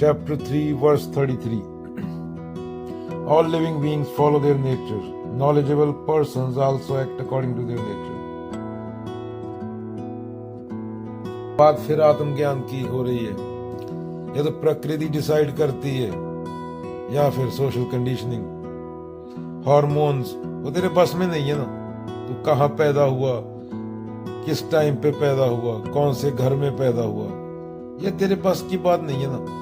Chapter 3, verse 33. All living beings follow their nature. Knowledgeable persons also act according to their nature. बात फिर आत्मज्ञान की हो रही है। या तो प्रकृति डिसाइड करती है या फिर सोशल कंडीशनिंग, हार्मोन्स, वो तेरे बस में नहीं है ना। तू कहाँ पैदा हुआ, किस टाइम पे पैदा हुआ, कौन से घर में पैदा हुआ, ये तेरे बस की बात नहीं है ना।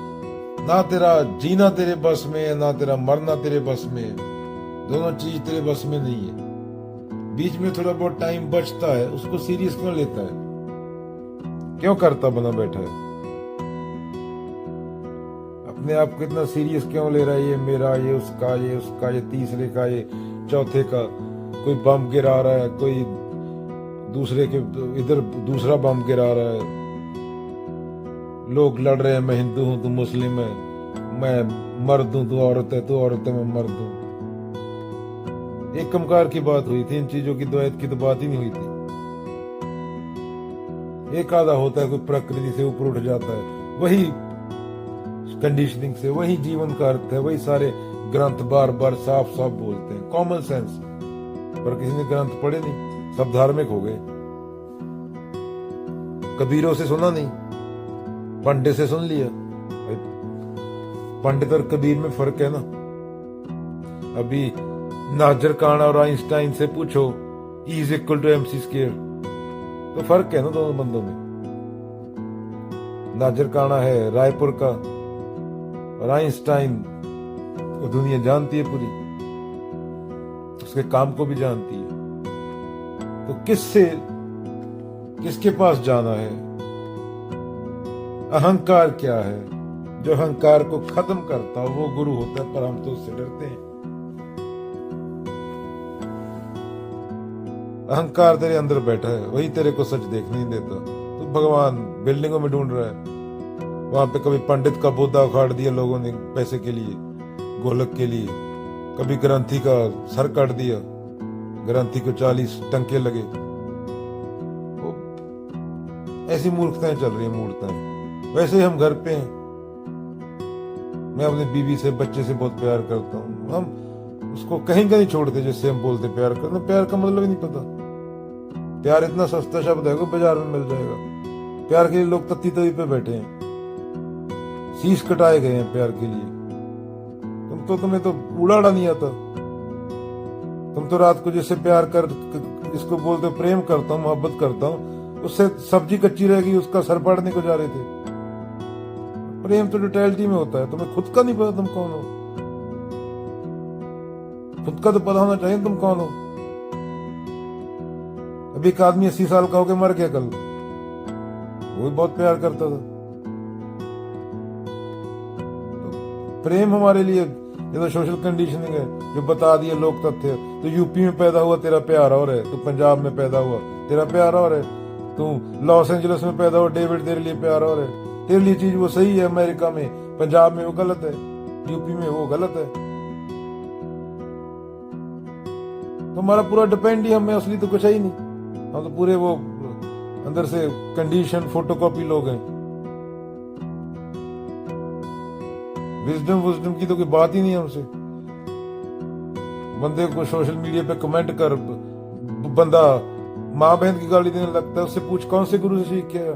ना तेरा जीना तेरे बस में है, ना तेरा मरना तेरे बस में है। दोनों चीज तेरे बस में नहीं है। बीच में थोड़ा बहुत टाइम बचता है, उसको सीरियस क्यों लेता है, क्यों करता बना बैठा है, अपने आप को इतना सीरियस क्यों ले रहा है। ये मेरा, ये उसका, ये उसका, ये तीसरे का, ये चौथे का। कोई बम गिरा रहा है, कोई दूसरे के इधर दूसरा बम गिरा रहा है। लोग लड़ रहे हैं, मैं हिंदू हूं तू मुस्लिम है, मैं मर्द हूं तू औरत है, तू औरत है मैं मर्द हूं। एक कमकार की बात हुई थी, इन चीजों की द्वैत की तो बात ही नहीं हुई थी। एक आधा होता है कोई प्रकृति से ऊपर उठ जाता है, वही कंडीशनिंग से, वही जीवन का अर्थ है, वही सारे ग्रंथ बार बार साफ साफ बोलते हैं, कॉमन सेंस। पर किसी ने ग्रंथ पढ़े नहीं, सब धार्मिक हो गए। कबीरों से सुना नहीं, पंडित से सुन लिया। पंडित और कबीर में फर्क है ना। अभी नाजर खान और आइंस्टाइन से पूछो E = MC², तो फर्क है ना दोनों बंदों में। नाजर खाना है रायपुर का और आइंस्टाइन को दुनिया जानती है पूरी, उसके काम को भी जानती है। तो किसके पास जाना है? अहंकार क्या है? जो अहंकार को खत्म करता वो गुरु होता है, पर हम तो उससे डरते हैं। अहंकार तेरे अंदर बैठा है, वही तेरे को सच देखने नहीं देता। तो भगवान बिल्डिंगों में ढूंढ रहा है, वहां पे कभी पंडित का बुद्धा उखाड़ दिया लोगों ने पैसे के लिए, गोलक के लिए। कभी ग्रंथी का सर काट दिया, ग्रंथी को 40 टंके लगे। ऐसी मूर्खताएं चल रही है, मूर्खताएं। वैसे ही हम घर पे हैं। मैं अपनी बीवी से, बच्चे से बहुत प्यार करता हूँ। हम उसको कहीं का नहीं छोड़ते जिससे हम बोलते प्यार करते। प्यार का मतलब ही नहीं पता। प्यार इतना सस्ता शब्द है, बाजार में मिल जाएगा। प्यार के लिए लोग तत्ती तवी पे बैठे हैं, शीश कटाए गए हैं प्यार के लिए। तुम्हें तो उड़ाड़ा नहीं आता। तुम तो रात को जिससे प्यार कर, जिसको बोलते प्रेम करता हूँ, मोहब्बत करता हूँ, उससे सब्जी कच्ची रहेगी उसका सर पाड़ने को जा रहे थे। प्रेम तो टोटलिटी में होता है। तुम्हें खुद का नहीं पता तुम कौन हो। खुद का तो पता होना चाहिए तुम कौन हो। अभी एक आदमी 80 साल का होकर मर गया कल, वो भी बहुत प्यार करता था। तो प्रेम हमारे लिए ये तो सोशल कंडीशनिंग है, जो बता दिए लोक तथ्य। तो यूपी में पैदा हुआ तेरा प्यार और है, तू पंजाब में पैदा हुआ तेरा प्यार और है, तू लॉस एंजलिस में पैदा हुआ डेविड तेरे लिए प्यार और है। तेरे लिए चीज वो सही है, अमेरिका में, पंजाब में वो गलत है, यूपी में वो गलत है। तो हमारा पूरा डिपेंड ही हमें, असली तो कुछ है ही नहीं। हम तो पूरे वो अंदर से कंडीशन फोटोकॉपी लोग हैं। विजडम की तो कोई बात ही नहीं है हमसे। बंदे को सोशल मीडिया पे कमेंट कर, बंदा माँ बहन की गाली देने लगता है। उससे पूछ कौन से गुरु से सीख गया?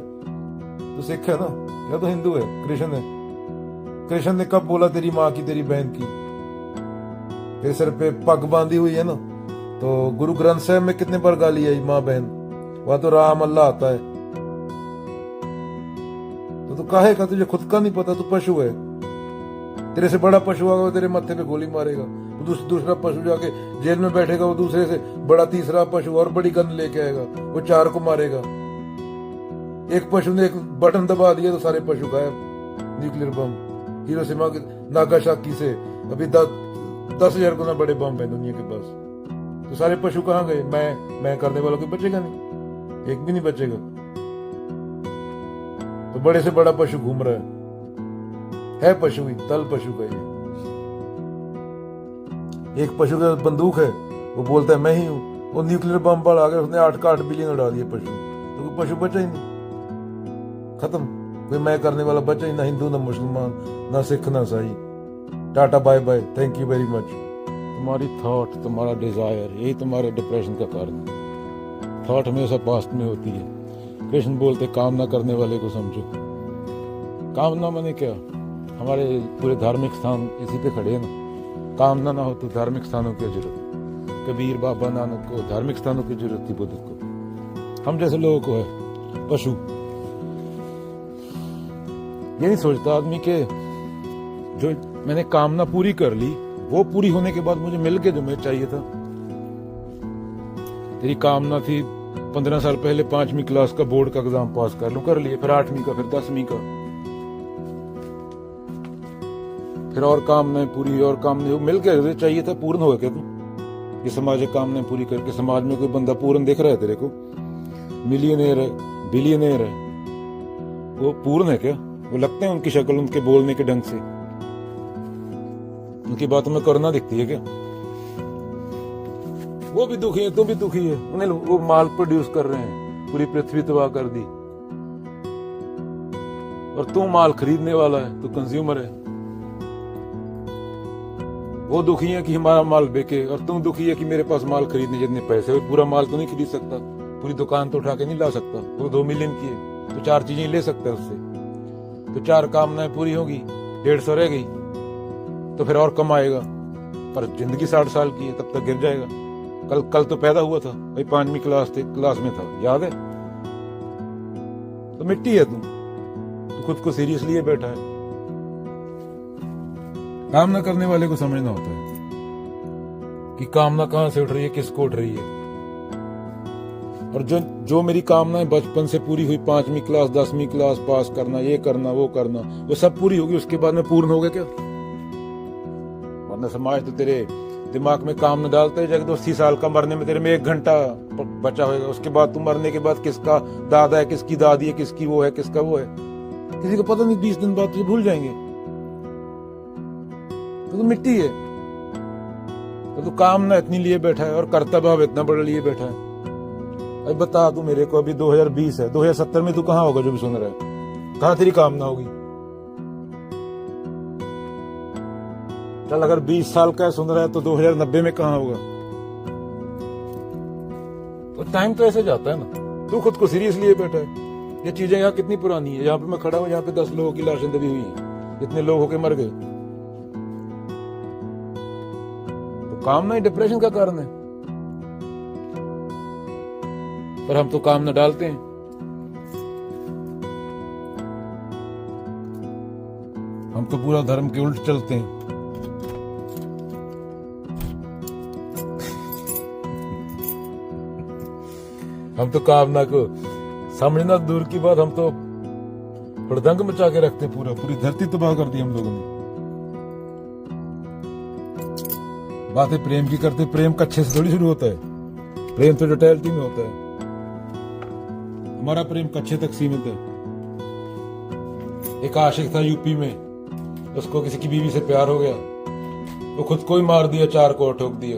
तो सिख है ना, या तो हिंदू है, कृष्ण है। कृष्ण ने कब बोला तेरी माँ की, तेरी बहन की? तेरे सर पे पग बांधी हुई है ना। तो गुरु ग्रंथ साहब में कितने बार गाली आई माँ बहन? वहां तो राम अल्लाह आता है। तो तू काहे का, तुझे खुद का नहीं पता? तू पशु है। तेरे से बड़ा पशु आएगा वो तेरे मत्थे पे गोली मारेगा। दूसरा पशु जाके जेल में बैठेगा, वो दूसरे से बड़ा तीसरा पशु और बड़ी गन लेके आएगा, वो 4 को मारेगा। एक पशु ने एक बटन दबा दिया तो सारे पशु गायब। न्यूक्लियर बम हिरोशिमा नागासाकी से अभी 10,000 गुना बड़े बम है दुनिया के पास। तो सारे पशु कहाँ गए? मैं करने वालों को बचेगा नहीं, एक भी नहीं बचेगा। तो बड़े से बड़ा पशु घूम रहा है पशु ही, तल पशु का ये। एक पशु के बंदूक है, वो बोलता है मैं ही हूं। वो न्यूक्लियर बम पर आ गया, उसने 8 का 8 बिलियन उड़ा दिए पशु। तो पशु बचा ही नहीं, खत्म। कोई मैं करने वाला बचा ही ना, हिंदू ना मुसलमान ना सिख ना ईसाई। Tata bye bye, thank you very much. तुम्हारी थॉट, तुम्हारा डिजायर, यही तुम्हारे डिप्रेशन का कारण है। थॉट हमेशा पास्ट में होती है। कृष्ण बोलते कामना करने वाले को समझो। कामना माने क्या? हमारे पूरे धार्मिक स्थान इसी पे खड़े हैं ना। कामना ना हो तो धार्मिक स्थानों की जरूरत। कबीर, बाबा, नानक को धार्मिक स्थानों की जरूरत थी, बुद्ध को। हम जैसे लोगों को है पशु। ये नहीं सोचता आदमी के जो मैंने कामना पूरी कर ली, वो पूरी होने के बाद मुझे मिल के जो मुझे चाहिए था। तेरी कामना थी 15 साल पहले 5वीं क्लास का बोर्ड का एग्जाम पास कर लूं, कर लिए, फिर 8वीं का, फिर 10वीं का, फिर और कामनाएं पूरी, और कामनाएं मिल के चाहिए था। पूर्ण हो गया तू? ये समाज कामनाएं पूरी करके समाज में कोई बंदा पूर्ण दिख रहा है तेरे को? मिलियनेयर है, बिलियनेयर है, वो पूर्ण है क्या? वो लगते हैं उनकी शक्ल, उनके बोलने के ढंग से, उनकी बातों में करुणा दिखती है क्या? वो भी दुखी है, तू भी दुखी है। उन्हें वो माल प्रोड्यूस कर रहे हैं, पूरी पृथ्वी तबाह कर दी, और तू माल खरीदने वाला है, तू कंज्यूमर है। वो दुखी है कि हमारा माल बिके, और तू दुखी है कि मेरे पास माल खरीदने जितने पैसे, पूरा माल तो नहीं खरीद सकता, पूरी दुकान तो उठा के नहीं ला सकता। वो 2 मिलियन की है तो 4 चीजें ले सकता है उससे। तो 4 कामनाएं पूरी होगी, 150 रह गई, तो फिर और कमाएगा। पर जिंदगी 60 साल की है, तब तक गिर जाएगा। कल तो पैदा हुआ था भाई, 5वीं क्लास में था, याद है? तो मिट्टी है तू खुद को सीरियस लिए बैठा है। कामना करने वाले को समझना होता है कि कामना कहां से उठ रही है, किसको उठ रही है। और जो मेरी कामनाएं बचपन से पूरी हुई, 5वीं क्लास 10वीं क्लास पास करना, ये करना वो करना, वो सब पूरी होगी, उसके बाद में पूर्ण हो गया क्या? वरना समाज तो तेरे दिमाग में काम न डालता है। जब 80 साल का मरने में तेरे में 1 घंटा बचा होगा, उसके बाद तू मरने के बाद किसका दादा है, किसकी दादी है, किसकी वो है, किसका वो है, किसी को पता नहीं। 20 दिन बाद तुझे भूल जाएंगे। तो तू मिट्टी है। तो तू कामना इतनी लिए बैठा है और कर्तव्य भाव इतना बड़ा लिए बैठा है। अभी बता तू मेरे को, अभी 2020 है, 2070 में तू कहाँ होगा? जो भी सुन रहा है, कहाँ तेरी कामना होगी? चल अगर 20 साल का सुन रहा है तो 2090 में कहाँ होगा? तो टाइम तो ऐसे जाता है ना। तू खुद को सीरियस लिए बैठा है। ये चीजें यहाँ कितनी पुरानी है। यहाँ पे मैं खड़ा हूँ, यहाँ पे 10 लोगों की लाशें दबी हुई हैं, इतने लोग होके मर गए। तो कामना ही डिप्रेशन का कारण है। पर हम तो कामना डालते हैं। हम तो पूरा धर्म के उल्ट चलते हैं। हम तो कामना को समझना दूर की बात, हम तो हुड़दंग मचा के रखते, पूरी धरती तबाह कर दी हम लोगों ने। बातें प्रेम की करते, प्रेम कच्छे से थोड़ी शुरू होता है। प्रेम तो जटिलता में होता है। हमारा प्रेम कच्छे तक सीमित है। एक आशिक था यूपी में, उसको किसी की बीवी से प्यार हो गया, वो खुद को ही मार दिया, 4 को ठोक दिया,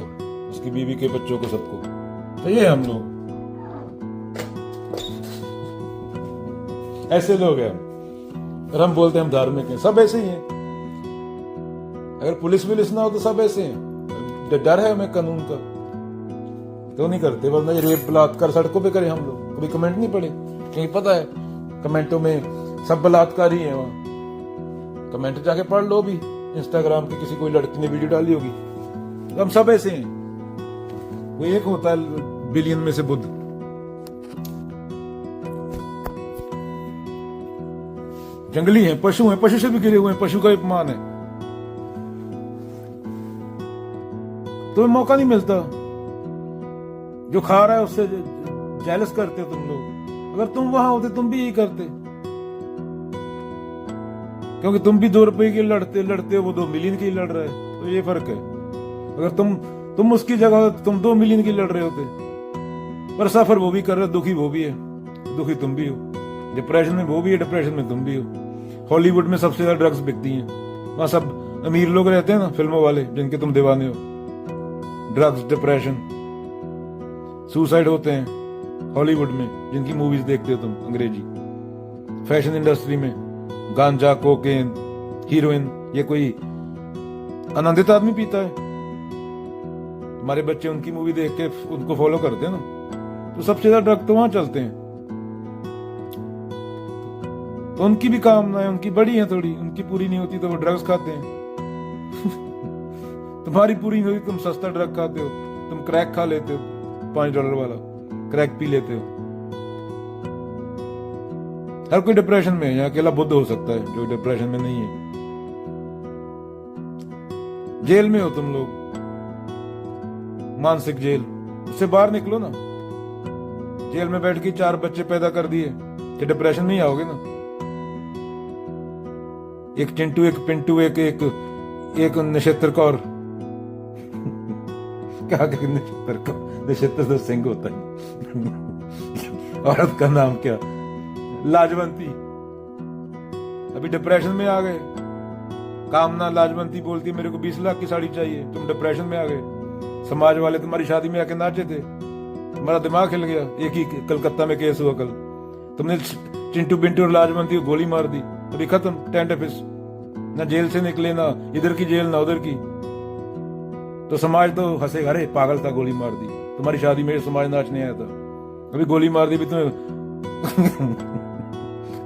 उसकी बीवी के बच्चों को, सबको। तो ये हम लोग ऐसे लोग हैं। और हम बोलते हैं हम धार्मिक हैं। सब ऐसे ही हैं। अगर पुलिस ना हो तो सब ऐसे हैं। डर है हमें कानून का तो नहीं करते, वरना ये रेप बलात्कार सड़कों पे करें हम लोग, कभी कमेंट नहीं पड़े, क्योंकि पता है कमेंटों में सब बलात्कारी हैं। वहां कमेंट जाके पढ़ लो भी, इंस्टाग्राम पे किसी कोई लड़की ने वीडियो डाली होगी। तो हम सब ऐसे हैं। वो एक होता है बिलियन में से बुद्ध। जंगली हैं, पशु हैं, पशु से भी गिरे हुए हैं, पशु का अपमान है। तुम्हें मौका नहीं मिलता। जो खा रहा है उससे जेलस करते हो तुम लोग। अगर तुम वहां होते तुम भी यही करते, क्योंकि तुम भी 2 रुपए की लड़ते हो, वो 2 मिलियन की लड़ रहा है। तो ये फर्क है। अगर तुम उसकी जगह तुम 2 मिलियन की लड़ रहे होते। पर सफर वो भी कर रहा है, दुखी वो भी है, दुखी तुम भी हो। डिप्रेशन में वो भी है, डिप्रेशन में तुम भी हो। हॉलीवुड में सबसे ज्यादा ड्रग्स बिकती हैं। वहां सब अमीर लोग रहते हैं ना, फिल्मों वाले, जिनके तुम दीवाने हो। ड्रग्स, डिप्रेशन, सुसाइड होते हैं हॉलीवुड में, जिनकी मूवीज देखते हो तुम अंग्रेजी। फैशन इंडस्ट्री में गांजा, कोकेन, हीरोइन, ये कोई आनंदित आदमी पीता है? हमारे बच्चे उनकी मूवी देख के उनको फॉलो करते हैं ना, तो सबसे ज्यादा ड्रग तो वहां चलते हैं। तो उनकी भी कामनाएं उनकी बड़ी हैं थोड़ी, उनकी पूरी नहीं होती तो वो ड्रग्स खाते हैं। तुम्हारी पूरी नहीं होती, तुम सस्ता ड्रग खाते हो, तुम क्रैक खा लेते हो, $5 वाला क्रैक पी लेते हो। हर कोई डिप्रेशन में है, अकेला बुद्ध हो सकता है जो डिप्रेशन में नहीं है। जेल में हो तुम लोग, मानसिक जेल, उससे बाहर निकलो ना। जेल में बैठ के 4 बच्चे पैदा कर दिए कि डिप्रेशन में ही आओगे ना। एक चिंटू, एक पिंटू, एक नक्षत्र कौर। क्या नक्षत्र कौर? नक्षत्र तो सिंह होता है। औरत का नाम क्या? लाजवंती। अभी डिप्रेशन में आ गए। कामना लाजवंती बोलती है मेरे को 20 लाख की साड़ी चाहिए, तुम डिप्रेशन में आ गए। समाज वाले तुम्हारी शादी में आके नाचे थे, तुम्हारा दिमाग हिल गया। एक ही कलकत्ता में केस हुआ कल, तुमने चिंटू पिंटू और लाजवंती को गोली मार दी, अभी खत्म टेंट ऑफिस। ना जेल से निकले, ना इधर की जेल ना उधर की। तो समाज तो हंसेगा, अरे पागल था, गोली मार दी, तुम्हारी शादी में समाज नाचने आया था, अभी गोली मार दी भी तुम्हें।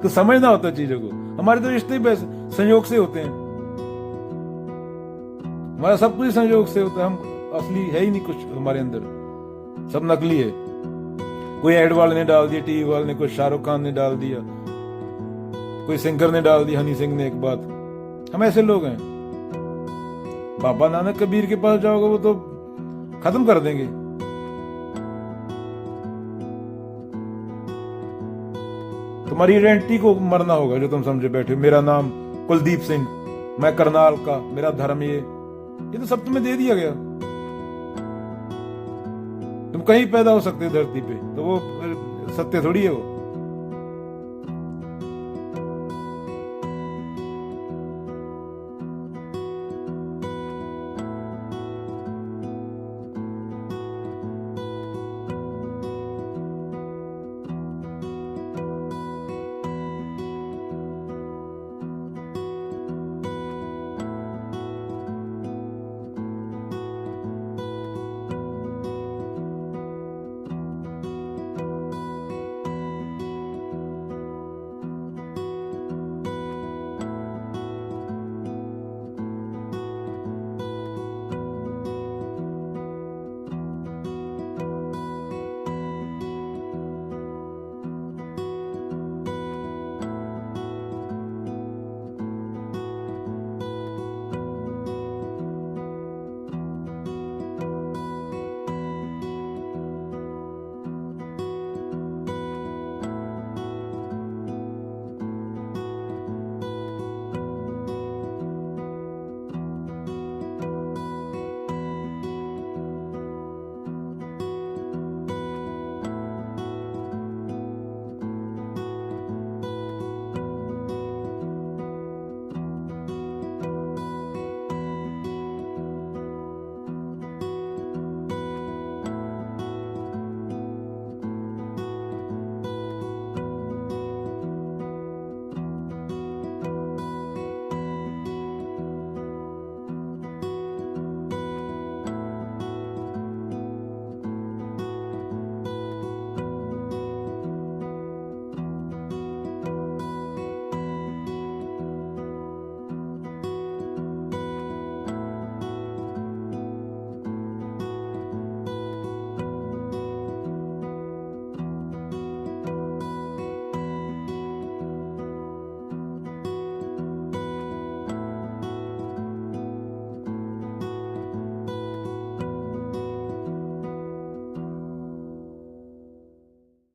तो समझना होता चीजों को। हमारे तो रिश्ते बस संयोग से होते हैं, हमारा सब कुछ संयोग से होता है। हम असली है ही नहीं कुछ हमारे अंदर, सब नकली है। कोई एड वाले ने डाल दिया, टीवी वाले ने, कोई शाहरुख खान ने डाल दिया, कोई सिंगर ने डाल दिया, हनी सिंह ने एक बात। हम ऐसे लोग हैं। बाबा नानक कबीर के पास जाओगे वो तो खत्म कर देंगे। तुम्हारी आइडेंटिटी को मरना होगा जो तुम समझे बैठे। मेरा नाम कुलदीप सिंह, मैं करनाल का, मेरा धर्म ये तो सब तुम्हें दे दिया गया। तुम कहीं पैदा हो सकते हो धरती पे, तो वो सत्य थोड़ी है वो।